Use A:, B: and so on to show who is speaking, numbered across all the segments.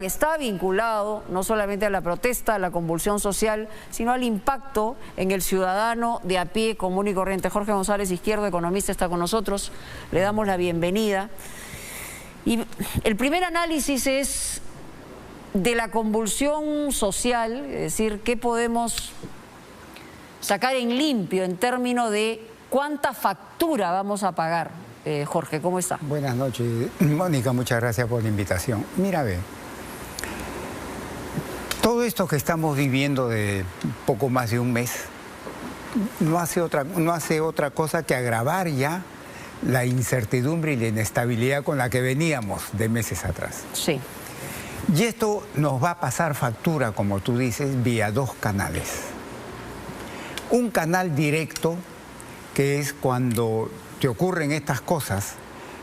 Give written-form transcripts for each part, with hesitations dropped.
A: Está vinculado no solamente a la protesta, a la convulsión social, sino al impacto en el ciudadano de a pie, común y corriente. Jorge González Izquierdo, economista, está con nosotros. Le damos la bienvenida. Y el primer análisis es de la convulsión social, es decir, qué podemos sacar en limpio en términos de cuánta factura vamos a pagar. Jorge, ¿cómo está?
B: Buenas noches, Mónica, muchas gracias por la invitación. Mira, ve. Todo esto que estamos viviendo de poco más de un mes no hace otra cosa que agravar ya la incertidumbre y la inestabilidad con la que veníamos de meses atrás.
A: Sí.
B: Y esto nos va a pasar factura, como tú dices, vía dos canales. Un canal directo, que es cuando te ocurren estas cosas,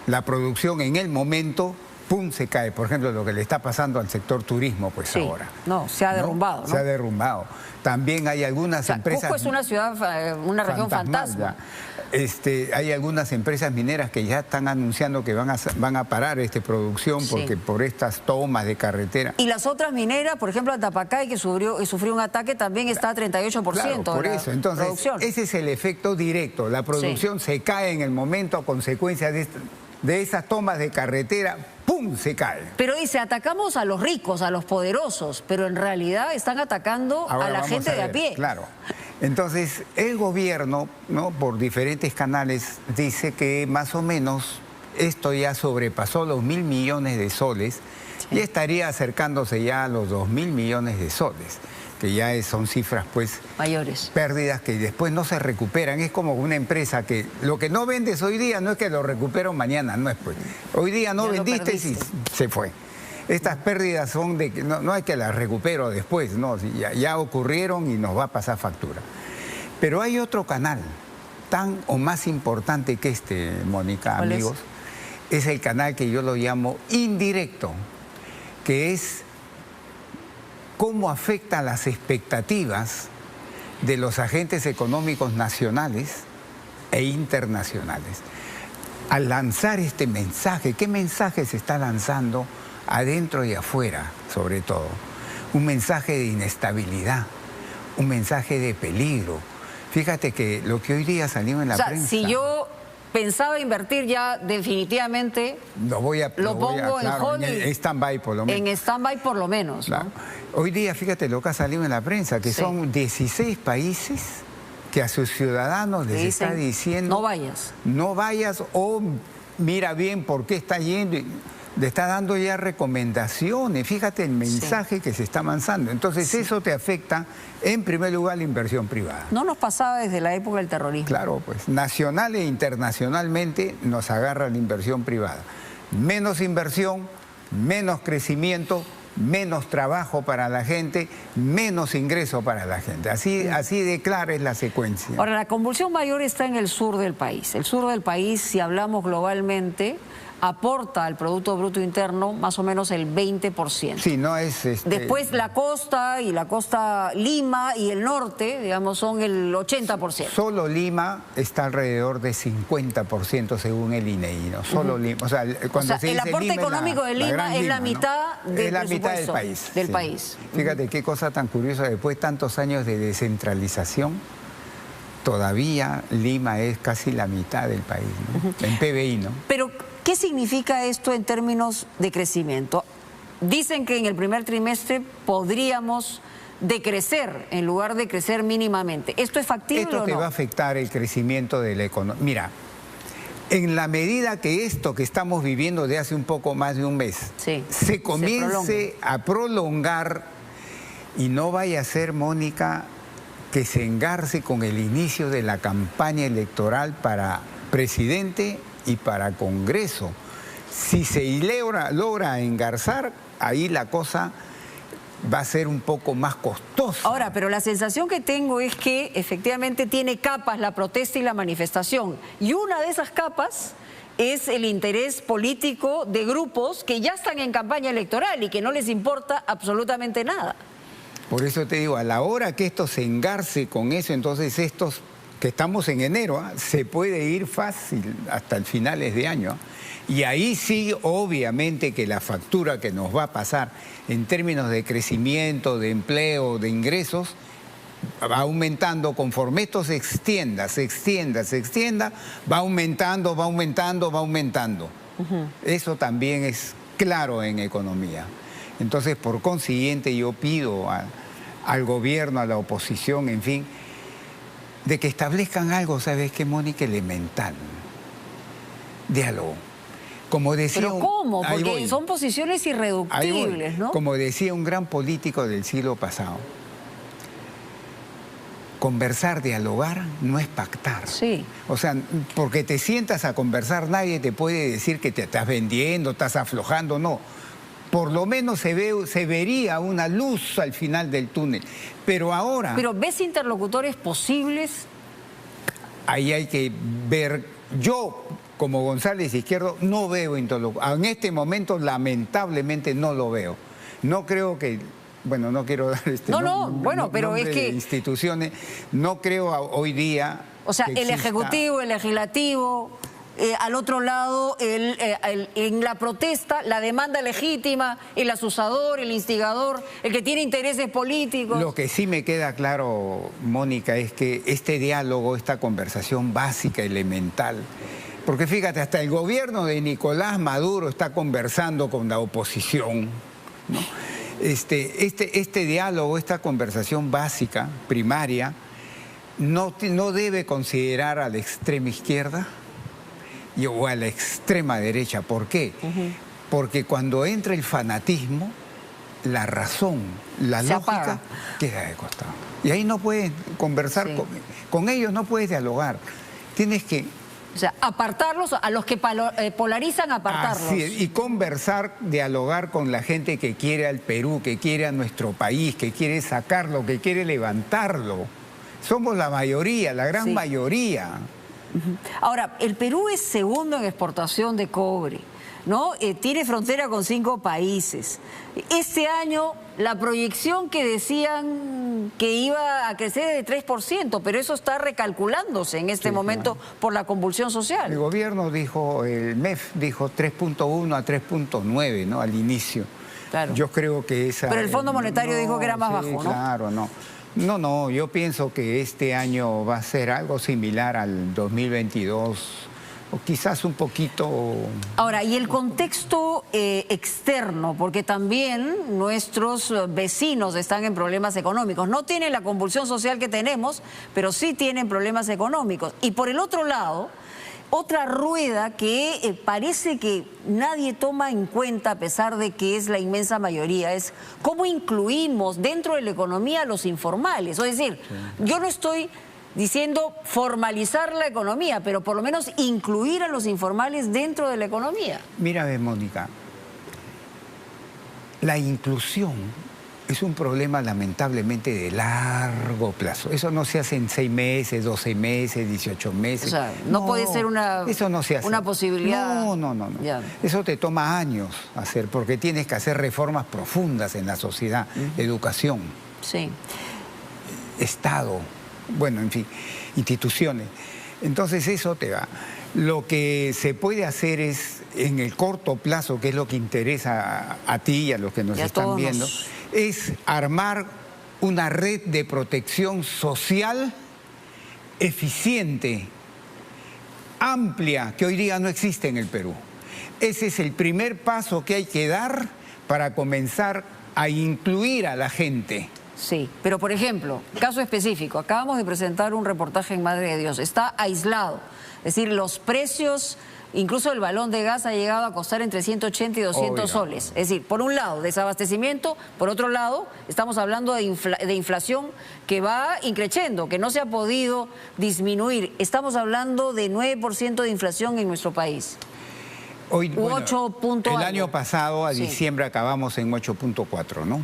B: la producción en el momento, ¡pum!, se cae. Por ejemplo, lo que le está pasando al sector turismo, pues sí, ahora.
A: No, se ha derrumbado, ¿no?
B: Se ha derrumbado. También hay algunas empresas...
A: Cusco es una ciudad, una región fantasma.
B: Hay algunas empresas mineras que ya están anunciando que van a parar producción porque por estas tomas de carretera.
A: Y las otras mineras, por ejemplo, Antapacay, que sufrió un ataque, también está a 38%.
B: Claro, por eso. Entonces, producción. Ese es el efecto directo. La producción se cae en el momento a consecuencia de esas tomas de carretera. ¡Pum!, se cae. Pero
A: dice, atacamos a los ricos, a los poderosos, pero en realidad están atacando a la gente de a pie.
B: Claro. Entonces, el gobierno, ¿no?, por diferentes canales, dice que más o menos esto ya sobrepasó los 1.000 millones de soles y estaría acercándose ya a los 2.000 millones de soles, que ya son cifras, pues,
A: mayores.
B: Pérdidas que después no se recuperan. Es como una empresa que lo que no vendes hoy día no es que lo recupero mañana, no es pues. Hoy día no vendiste y se fue. Estas pérdidas son de que no es que las recupero después, no, ya ocurrieron y nos va a pasar factura. Pero hay otro canal, tan o más importante que Mónica, amigos, es el canal que yo lo llamo indirecto, que es cómo afecta las expectativas de los agentes económicos nacionales e internacionales. Al lanzar este mensaje, ¿qué mensaje se está lanzando adentro y afuera, sobre todo? Un mensaje de inestabilidad, un mensaje de peligro. Fíjate que lo que hoy día salió en la prensa...
A: Si yo pensaba invertir ya definitivamente, lo pongo en hold,
B: en stand-by por lo menos.
A: En stand-by por lo menos,
B: claro.
A: ¿no?
B: Hoy día, fíjate lo que ha salido en la prensa, que son 16 países que a sus ciudadanos les está diciendo...
A: No vayas.
B: No vayas o mira bien por qué está yendo. Le está dando ya recomendaciones. Fíjate el mensaje que se está avanzando. Entonces eso te afecta, en primer lugar, la inversión privada.
A: No nos pasaba desde la época del terrorismo.
B: Claro, pues nacional e internacionalmente nos agarra la inversión privada. Menos inversión, menos crecimiento, menos trabajo para la gente, menos ingreso para la gente. Así de clara es la secuencia.
A: Ahora, la convulsión mayor está en el sur del país. El sur del país, si hablamos globalmente, aporta al Producto Bruto Interno más o menos el 20%.
B: Sí, no es...
A: Después la costa y la costa Lima y el norte, digamos, son el 80%.
B: Solo Lima está alrededor de 50% según el INEI, ¿no? Solo Lima. O sea, cuando se dice
A: el aporte
B: Lima
A: económico de Lima es la mitad del
B: país.
A: Del país.
B: Fíjate qué cosa tan curiosa, después de tantos años de descentralización, todavía Lima es casi la mitad del país, ¿no? En PBI, ¿no?
A: Pero, ¿qué significa esto en términos de crecimiento? Dicen que en el primer trimestre podríamos decrecer en lugar de crecer mínimamente. ¿Esto es factible o no?
B: Esto te va a afectar el crecimiento de la economía. Mira, en la medida que esto que estamos viviendo de hace un poco más de un mes se comience a prolongar y no vaya a ser, Mónica, que se engarce con el inicio de la campaña electoral para presidente y para Congreso. Si se logra engarzar, ahí la cosa va a ser un poco más costosa.
A: Ahora, pero la sensación que tengo es que efectivamente tiene capas la protesta y la manifestación. Y una de esas capas es el interés político de grupos que ya están en campaña electoral y que no les importa absolutamente nada.
B: Por eso te digo, a la hora que esto se engarce con eso, entonces estos que estamos en enero, se puede ir fácil hasta el finales de año. Y ahí sí, obviamente, que la factura que nos va a pasar en términos de crecimiento, de empleo, de ingresos, va aumentando conforme esto se extienda, va aumentando, va aumentando, va aumentando. Eso también es claro en economía. Entonces, por consiguiente, yo pido al gobierno, a la oposición, en fin, de que establezcan algo, ¿sabes qué, Mónica? Elemental. Diálogo. Como decía
A: ¿Pero cómo? Porque son posiciones irreductibles, ¿no?
B: Como decía un gran político del siglo pasado, conversar, dialogar, no es pactar.
A: Sí.
B: O sea, porque te sientas a conversar, nadie te puede decir que te estás vendiendo, estás aflojando, no. Por lo menos se vería una luz al final del túnel. Pero ahora...
A: ¿Pero ves interlocutores posibles?
B: Ahí hay que ver. Yo, como González Izquierdo, no veo interlocutores. En este momento, lamentablemente, no lo veo. No creo que... Bueno, no quiero dar
A: pero es que...
B: de instituciones. No creo hoy día...
A: O sea, el Ejecutivo, el Legislativo... al otro lado, en la protesta, la demanda legítima, el asusador, el instigador, el que tiene intereses políticos.
B: Lo que sí me queda claro, Mónica, es que este diálogo, esta conversación básica, elemental, porque fíjate, hasta el gobierno de Nicolás Maduro está conversando con la oposición, ¿no? Este diálogo, esta conversación básica, primaria, no debe considerar a la extrema izquierda o a la extrema derecha. ¿Por qué? Porque cuando entra el fanatismo, la razón, la lógica queda de costado. Y ahí no puedes conversar con ellos, no puedes dialogar. Tienes que...
A: O sea, apartarlos, a los que polarizan, apartarlos.
B: Así es, y conversar, dialogar con la gente que quiere al Perú, que quiere a nuestro país, que quiere sacarlo, que quiere levantarlo. Somos la mayoría, la gran mayoría.
A: Ahora, el Perú es segundo en exportación de cobre, ¿no? Tiene frontera con 5 países. Este año la proyección que decían que iba a crecer es de 3%, pero eso está recalculándose en este momento por la convulsión social.
B: El gobierno dijo, el MEF dijo 3.1 a 3.9, ¿no? Al inicio.
A: Claro.
B: Yo creo que esa...
A: Pero el Fondo Monetario dijo que era más bajo, ¿no?
B: Claro, no. No, yo pienso que este año va a ser algo similar al 2022, o quizás un poquito...
A: Ahora, y el contexto externo, porque también nuestros vecinos están en problemas económicos. No tienen la convulsión social que tenemos, pero sí tienen problemas económicos. Y por el otro lado, otra rueda que parece que nadie toma en cuenta, a pesar de que es la inmensa mayoría, es cómo incluimos dentro de la economía a los informales. Es decir, yo no estoy diciendo formalizar la economía, pero por lo menos incluir a los informales dentro de la economía.
B: Mira, Mónica, la inclusión es un problema lamentablemente de largo plazo. Eso no se hace en 6 meses, 12 meses, 18 meses.
A: O sea, no puede ser
B: eso no se hace.
A: Una posibilidad.
B: No. Eso te toma años hacer, porque tienes que hacer reformas profundas en la sociedad, educación, Estado, bueno, en fin, instituciones. Entonces eso te va. Lo que se puede hacer es, en el corto plazo, que es lo que interesa a ti y a los que nos están viendo, es armar una red de protección social eficiente, amplia, que hoy día no existe en el Perú. Ese es el primer paso que hay que dar para comenzar a incluir a la gente.
A: Sí, pero por ejemplo, caso específico, acabamos de presentar un reportaje en Madre de Dios, está aislado, es decir, los precios, incluso el balón de gas ha llegado a costar entre 180 y 200 soles, es decir, por un lado desabastecimiento, por otro lado estamos hablando de inflación que va increciendo, que no se ha podido disminuir, estamos hablando de 9% de inflación en nuestro país.
B: Hoy, bueno,
A: 8
B: el año pasado, a diciembre, acabamos en 8.4, ¿no?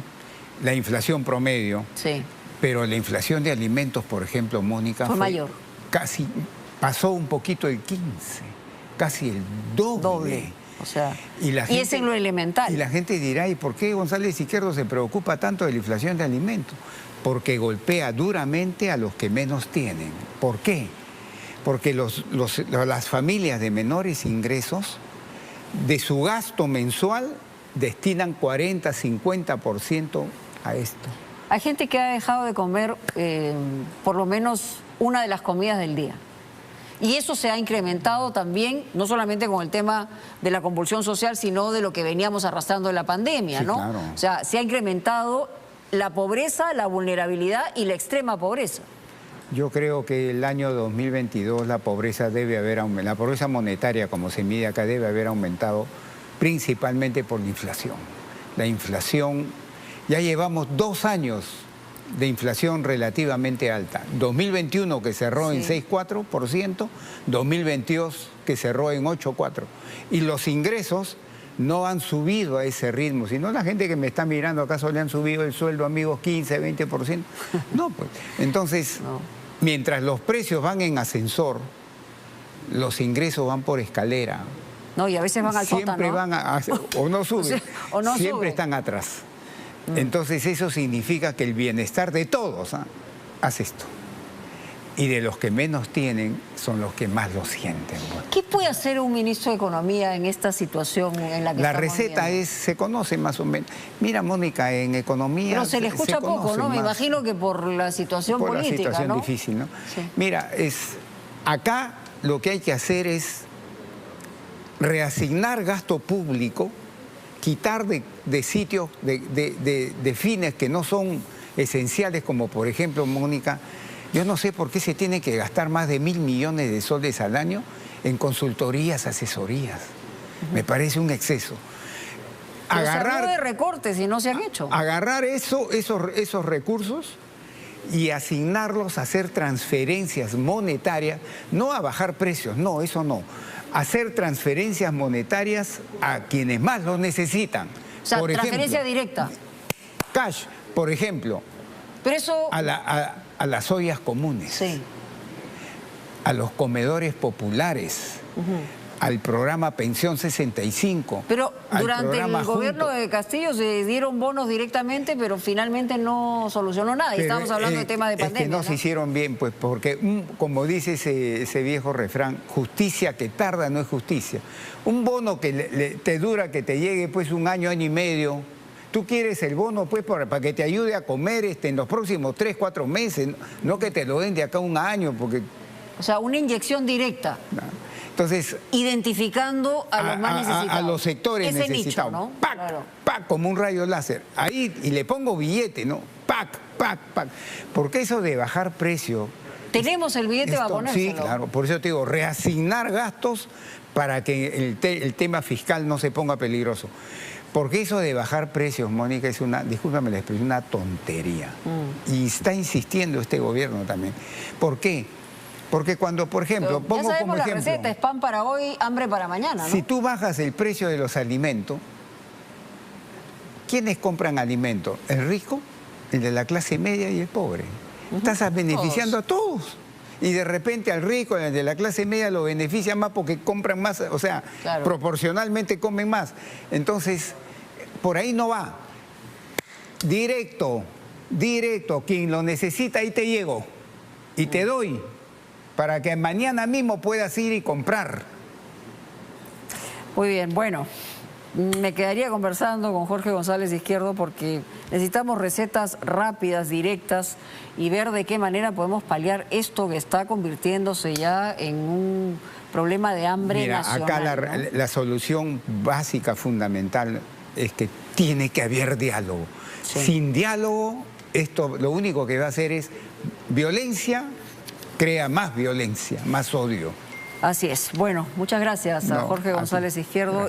B: La inflación promedio, pero la inflación de alimentos, por ejemplo, Mónica, fue mayor. Casi pasó un poquito el 15, casi el doble.
A: O sea, y es en lo elemental.
B: Y la gente dirá, ¿y por qué González Izquierdo se preocupa tanto de la inflación de alimentos? Porque golpea duramente a los que menos tienen. ¿Por qué? Porque las familias de menores ingresos, de su gasto mensual, destinan 40, 50% a esto.
A: Hay gente que ha dejado de comer por lo menos una de las comidas del día. Y eso se ha incrementado también, no solamente con el tema de la convulsión social, sino de lo que veníamos arrastrando de la pandemia,
B: sí,
A: ¿no?
B: Claro.
A: O sea, se ha incrementado la pobreza, la vulnerabilidad y la extrema pobreza.
B: Yo creo que el año 2022 la pobreza debe haber aumentado, la pobreza monetaria como se mide acá debe haber aumentado principalmente por la inflación. La inflación, ya llevamos 2 años de inflación relativamente alta. 2021 que cerró en 6,4%, 2022 que cerró en 8,4%. Y los ingresos no han subido a ese ritmo, sino la gente que me está mirando acaso le han subido el sueldo, amigos, 15, 20%. No, pues. Entonces, mientras los precios van en ascensor, los ingresos van por escalera.
A: No, y a veces van al sótano.
B: Siempre van o no suben,
A: o no
B: siempre
A: suben.
B: Están atrás. Entonces eso significa que el bienestar de todos hace esto. Y de los que menos tienen son los que más lo sienten.
A: ¿Qué puede hacer un ministro de Economía en esta situación en la que
B: la
A: estamos
B: receta
A: viendo?
B: se conoce más o menos. Mira, Mónica, en economía...
A: Pero se le escucha poco, ¿no? Me imagino que por la situación política,
B: por la situación
A: ¿no?
B: difícil, ¿no?
A: Sí.
B: Mira, acá lo que hay que hacer es reasignar gasto público, quitar de sitios, de fines que no son esenciales, como por ejemplo, Mónica, yo no sé por qué se tiene que gastar más de 1.000 millones de soles al año en consultorías, asesorías. Me parece un exceso.
A: Pero se habló de recortes y no se han hecho.
B: Agarrar esos recursos y asignarlos a hacer transferencias monetarias, no a bajar precios, no, eso no. Hacer transferencias monetarias a quienes más lo necesitan.
A: O sea,
B: por
A: transferencia
B: ejemplo,
A: directa.
B: Cash, por ejemplo.
A: Pero eso...
B: A las ollas comunes.
A: Sí.
B: A los comedores populares. Al programa Pensión 65.
A: Pero durante el gobierno
B: Junto.
A: de Castillo se dieron bonos directamente, pero finalmente no solucionó nada. Y estábamos hablando de temas de pandemia.
B: Es que no se hicieron bien, pues, porque, como dice ese viejo refrán, justicia que tarda no es justicia. Un bono que te dura, que te llegue pues 1 año, año y medio. Tú quieres el bono pues para que te ayude a comer en los próximos 3, 4 meses, no que te lo den de acá 1 año, porque...
A: O sea, una inyección directa.
B: Entonces,
A: identificando a los más necesitados.
B: A los sectores
A: ese
B: necesitados.
A: Nicho, ¿no?
B: ¡Pac!
A: Claro.
B: ¡Pac! Como un rayo láser. Ahí, y le pongo billete, ¿no? ¡Pac! ¡Pac! ¡Pac! Porque eso de bajar precio...
A: Tenemos el billete para ponérselo.
B: Sí, claro. Por eso te digo, reasignar gastos para que el tema fiscal no se ponga peligroso. Porque eso de bajar precios, Mónica, es discúlpame la expresión, una tontería. Y está insistiendo este gobierno también. ¿Por qué? Porque cuando, por ejemplo,
A: ya
B: pongo
A: sabemos
B: como
A: la
B: ejemplo,
A: receta, es pan para hoy, hambre para mañana, ¿no?
B: Si tú bajas el precio de los alimentos, ¿quiénes compran alimentos? El rico, el de la clase media y el pobre. Estás beneficiando a todos. Y de repente al rico, el de la clase media, lo beneficia más porque compran más, o sea, claro, proporcionalmente comen más. Entonces, por ahí no va. Directo, quien lo necesita, ahí te llego y te doy para que mañana mismo puedas ir y comprar.
A: Muy bien, bueno, me quedaría conversando con Jorge González Izquierdo porque necesitamos recetas rápidas, directas y ver de qué manera podemos paliar esto que está convirtiéndose ya en un problema de hambre nacional.
B: Acá
A: ¿no?
B: la solución básica, fundamental, es que tiene que haber diálogo. Sí. Sin diálogo, esto lo único que va a hacer es violencia, crea más violencia, más odio.
A: Así es. Bueno, muchas gracias a Jorge González Izquierdo.